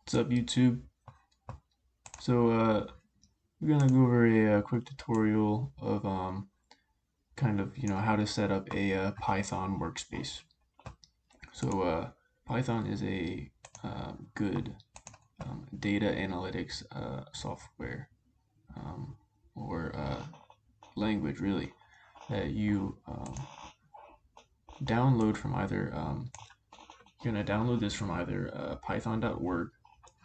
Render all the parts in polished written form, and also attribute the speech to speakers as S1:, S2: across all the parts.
S1: What's up, YouTube? So we're gonna go over a quick tutorial of kind of how to set up a Python workspace. So Python is a good data analytics software or language really that you download from either you're gonna download this from either python.org.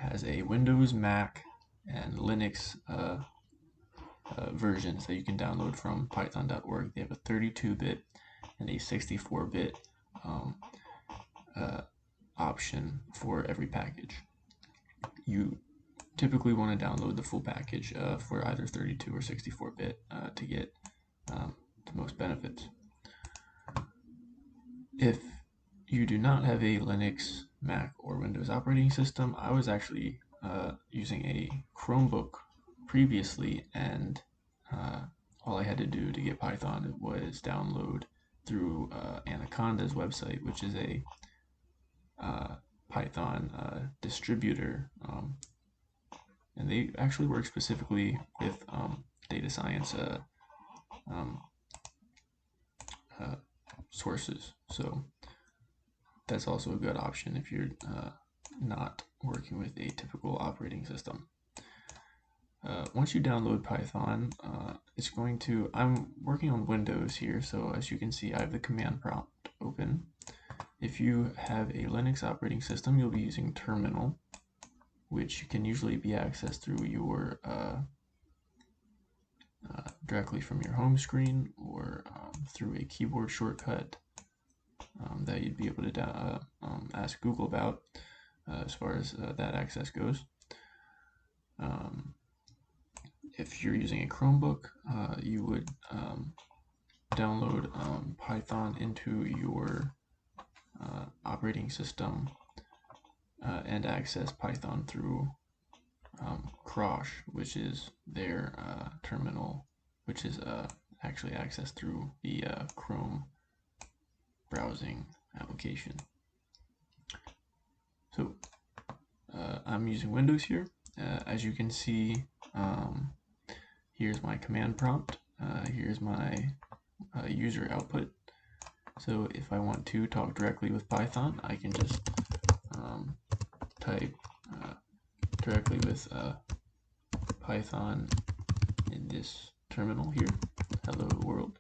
S1: Has a Windows, Mac, and Linux versions that you can download from python.org. They have a 32-bit and a 64-bit option for every package. You typically want to download the full package for either 32 or 64-bit to get the most benefits. If you do not have a Linux, Mac, or Windows operating system, I was actually using a Chromebook previously, and all I had to do to get Python was download through Anaconda's website, which is a Python distributor, and they actually work specifically with data science sources. So that's also a good option if you're not working with a typical operating system. Once you download Python, it's going to, I'm working on Windows here, so as you can see, I have the command prompt open. If you have a Linux operating system, you'll be using Terminal, which can usually be accessed through your directly from your home screen or through a keyboard shortcut that you'd be able to ask Google about as far as that access goes. If you're using a Chromebook, you would download Python into your operating system and access Python through Crosh, which is their terminal, which is actually accessed through the Chrome browsing application. So I'm using Windows here. As you can see, here's my command prompt. Here's my user output. So if I want to talk directly with Python, I can just type directly with Python in this terminal here, hello world.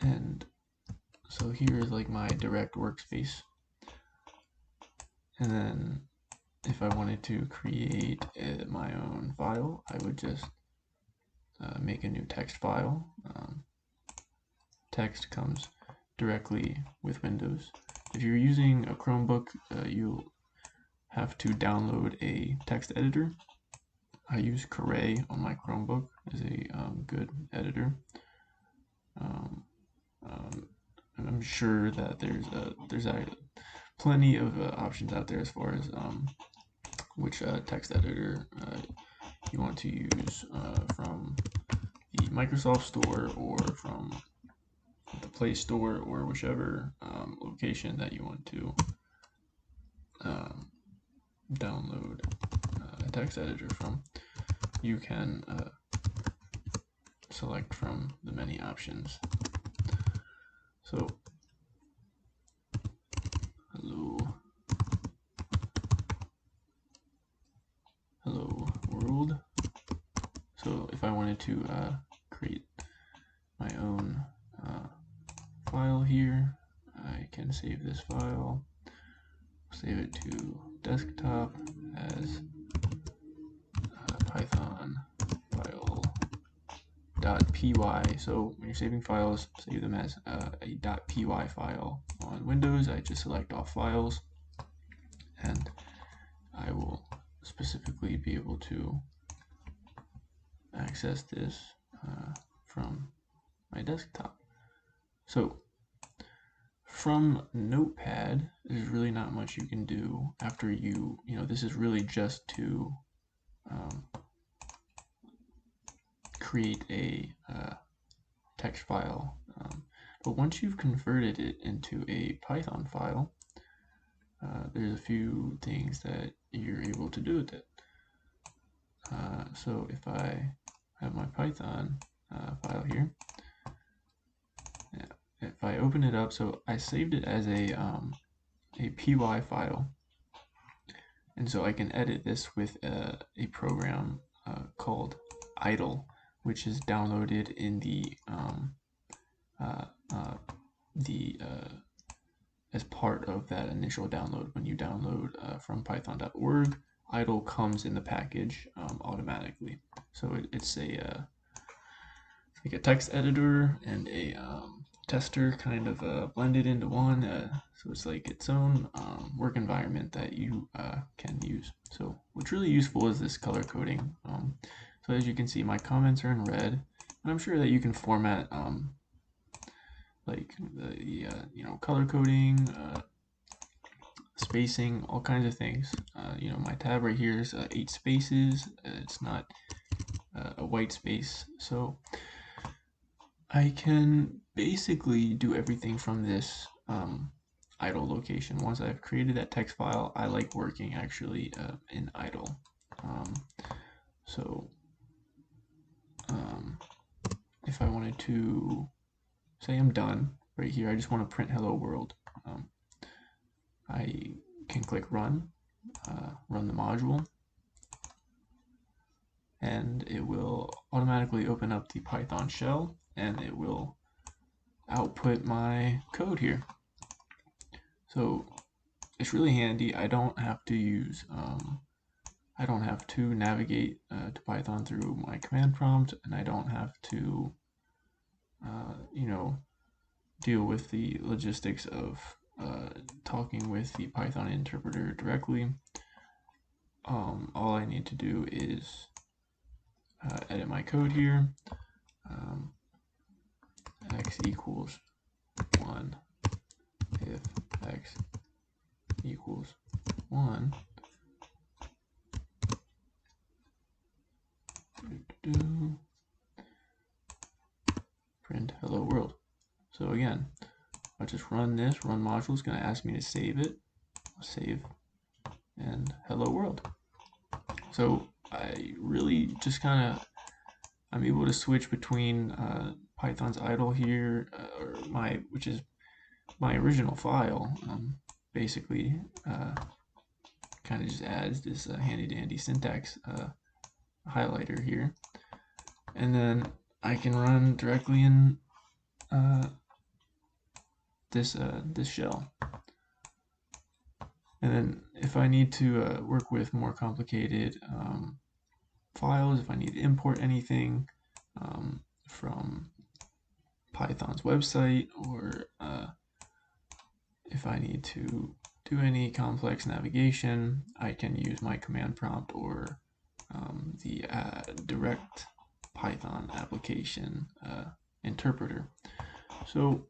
S1: And so here is like my direct workspace. And then if I wanted to create my own file, I would just make a new text file. Text comes directly with Windows. If you're using a Chromebook, you'll have to download a text editor. I use Cray on my Chromebook as a good editor. I'm sure that there's plenty of options out there as far as which text editor you want to use from the Microsoft Store or from the Play Store or whichever location that you want to download a text editor from. You can select from the many options. So hello world. So if I wanted to create my own file here, I can save this file, save it to desktop as Python file.py. So when you're saving files, save them as a .py file. On Windows, I just select all files, and I will specifically be able to access this from my desktop. So from Notepad, there's really not much you can do after this is really just to create a text file. But once you've converted it into a Python file, there's a few things that you're able to do with it. So if I have my Python file here, if I open it up, so I saved it as a py file, and so I can edit this with a program called idle, which is downloaded in the as part of that initial download. When you download from python.org, idle comes in the package automatically. So it's like a text editor and a tester kind of blended into one. So it's like its own work environment that you can use. So what's really useful is this color coding. So as you can see, my comments are in red, and I'm sure that you can format like the color coding, spacing, all kinds of things. My tab right here is 8 spaces. It's not a white space, so I can basically do everything from this idle location. Once I've created that text file, I like working actually in idle. So if I wanted to say I'm done right here, I just want to print hello world. I can click run the module, and it will automatically open up the Python shell, and it will output my code here. So it's really handy. I don't have to use I don't have to navigate to Python through my command prompt, and I don't have to deal with the logistics of talking with the Python interpreter directly. All I need to do is edit my code here. X equals 1 if x equals 1. Print hello world. So again, I'll just run this. Run module is going to ask me to save it. Save and hello world. So I really just I'm able to switch between Python's idle here, which is my original file. Basically, kind of just adds this handy dandy syntax highlighter here, and then I can run directly in this shell. And then if I need to work with more complicated files, if I need to import anything from Python's website, or if I need to do any complex navigation, I can use my command prompt or the direct Python application interpreter. So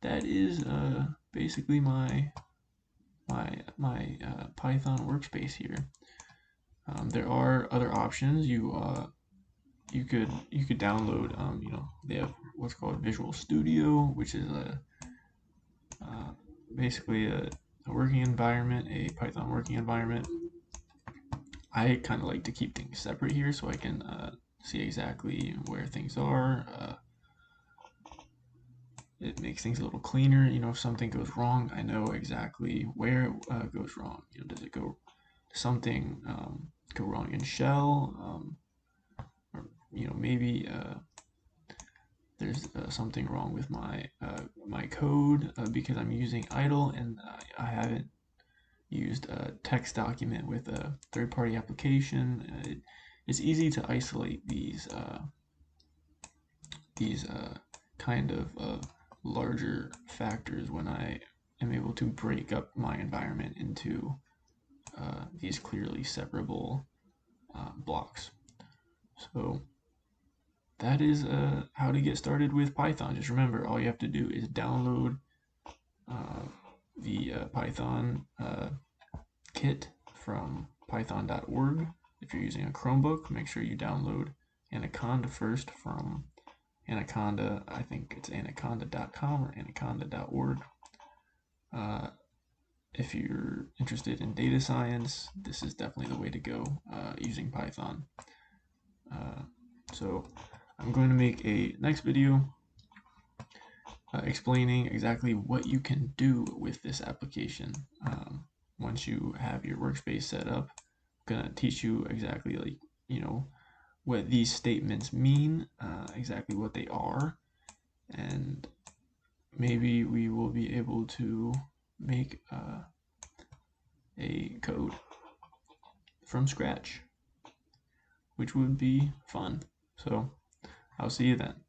S1: that is basically my Python workspace here. There are other options. You could download. They have what's called Visual Studio, which is basically a working environment, a Python working environment. I kind of like to keep things separate here so I can see exactly where things are. It makes things a little cleaner. If something goes wrong, I know exactly where it goes wrong. Does it go something go wrong in shell, or maybe there's something wrong with my my code because I'm using idle and I haven't used a text document with a third-party application. It's easy to isolate these kind of larger factors when I am able to break up my environment into these clearly separable blocks. So that is how to get started with Python. Just remember, all you have to do is download the Python kit from python.org. If you're using a Chromebook, make sure you download Anaconda first from Anaconda. I think it's anaconda.com or anaconda.org. if you're interested in data science, this is definitely the way to go using Python. So I'm going to make a next video explaining exactly what you can do with this application. Once you have your workspace set up, I'm gonna teach you exactly what these statements mean, exactly what they are, and maybe we will be able to make a code from scratch, which would be fun. So I'll see you then.